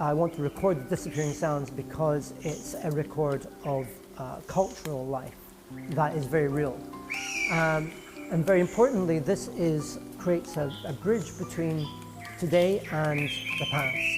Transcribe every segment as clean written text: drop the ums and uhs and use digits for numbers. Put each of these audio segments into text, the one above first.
I want to record the disappearing sounds because it's a record of cultural life that is very real. And very importantly, this creates a bridge between today and the past.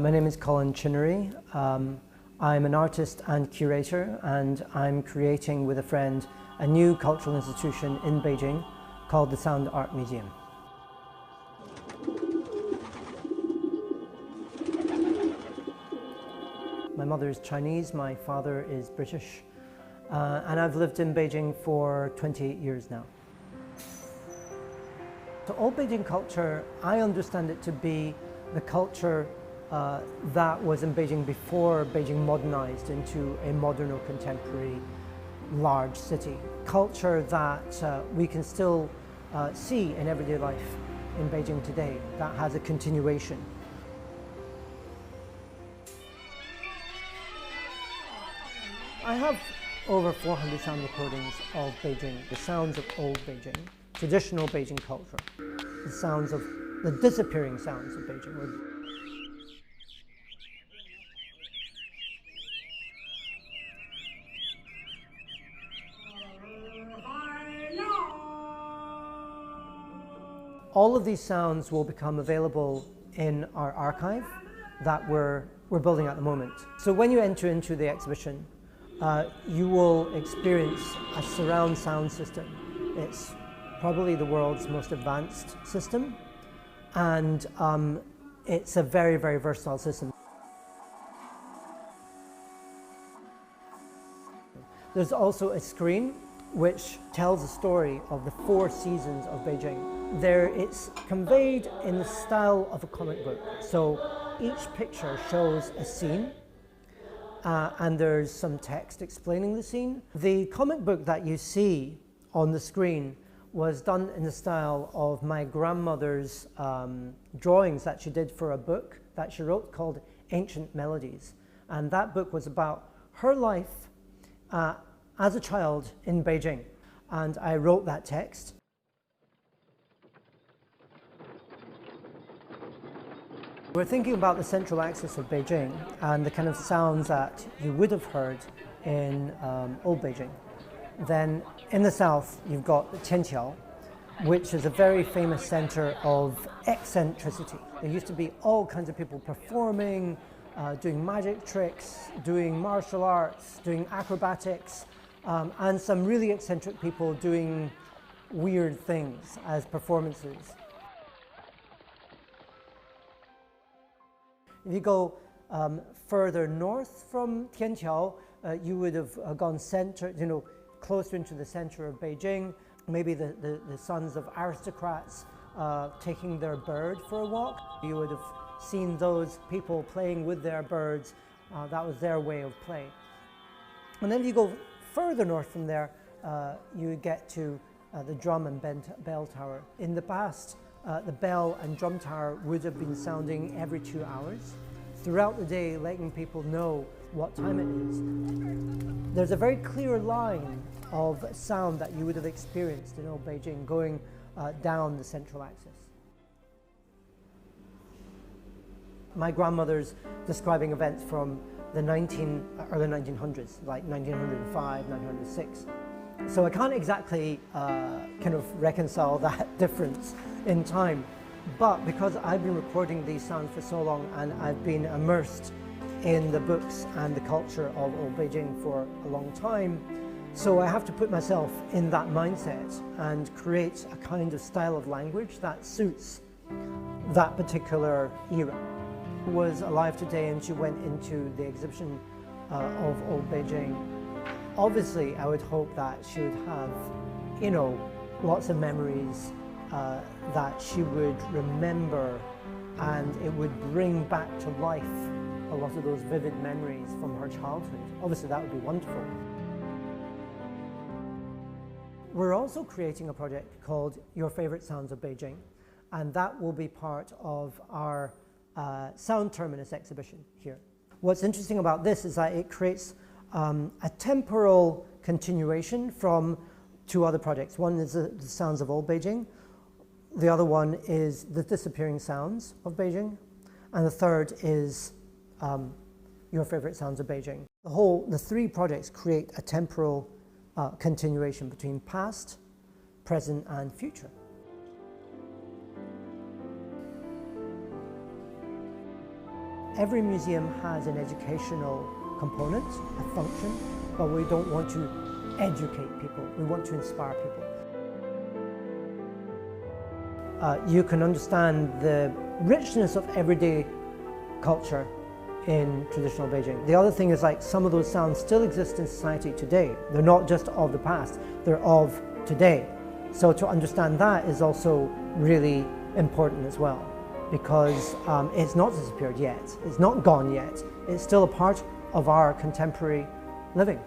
My name is Colin Chinnery. I'm an artist and curator, and I'm creating with a friend a new cultural institution in Beijing called the Sound Art Museum. My mother is Chinese, my father is British, and I've lived in Beijing for 28 years now. So old Beijing culture, I understand it to be the culture that was in Beijing before Beijing modernized into a modern or contemporary large city. Culture that we can still see in everyday life in Beijing today, that has a continuation. I have over 400 sound recordings of Beijing, the sounds of old Beijing, traditional Beijing culture, the sounds of the disappearing sounds of Beijing. All of these sounds will become available in our archive that we're building at the moment. So when you enter into the exhibition, you will experience a surround sound system. It's probably the world's most advanced system, and it's a very, very versatile system. There's also a screen which tells the story of the 4 seasons of Beijing. It's conveyed in the style of a comic book. So each picture shows a scene, and there's some text explaining the scene. The comic book that you see on the screen was done in the style of my grandmother's drawings that she did for a book that she wrote called Ancient Melodies. And that book was about her life as a child in Beijing, and I wrote that text. We're thinking about the central axis of Beijing and the kind of sounds that you would have heard in old Beijing. Then in the south, you've got Tianqiao, which is a very famous center of eccentricity. There used to be all kinds of people performing, doing magic tricks, doing martial arts, doing acrobatics, and some really eccentric people doing weird things as performances. If you go further north from Tianqiao, you would have gone closer into the center of Beijing. Maybe the sons of aristocrats taking their bird for a walk. You would have seen those people playing with their birds. That was their way of play. And then if you go further north from there, you get to the drum and bell tower. In the past, the bell and drum tower would have been sounding every 2 hours throughout the day, letting people know what time it is. There's a very clear line of sound that you would have experienced in old Beijing going down the central axis. My grandmother's describing events from the early 1900s, like 1905, 1906. So I can't exactly kind of reconcile that difference in time, but because I've been recording these sounds for so long and I've been immersed in the books and the culture of old Beijing for a long time, so I have to put myself in that mindset and create a kind of style of language that suits that particular era. She was alive today and she went into the exhibition of old Beijing. Obviously, I would hope that she would have, lots of memories that she would remember, and it would bring back to life a lot of those vivid memories from her childhood. Obviously, that would be wonderful. We're also creating a project called Your Favorite Sounds of Beijing, and that will be part of our Sound Terminus exhibition here. What's interesting about this is that it creates a temporal continuation from two other projects. One is the Sounds of Old Beijing, the other one is the Disappearing Sounds of Beijing, and the third is Your Favorite Sounds of Beijing. The three projects create a temporal continuation between past, present, and future. Every museum has an educational component, a function, but we don't want to educate people, we want to inspire people. You can understand the richness of everyday culture in traditional Beijing. The other thing is, like, some of those sounds still exist in society today. They're not just of the past, they're of today. So to understand that is also really important as well, because it's not disappeared yet, it's not gone yet, it's still a part of our contemporary living.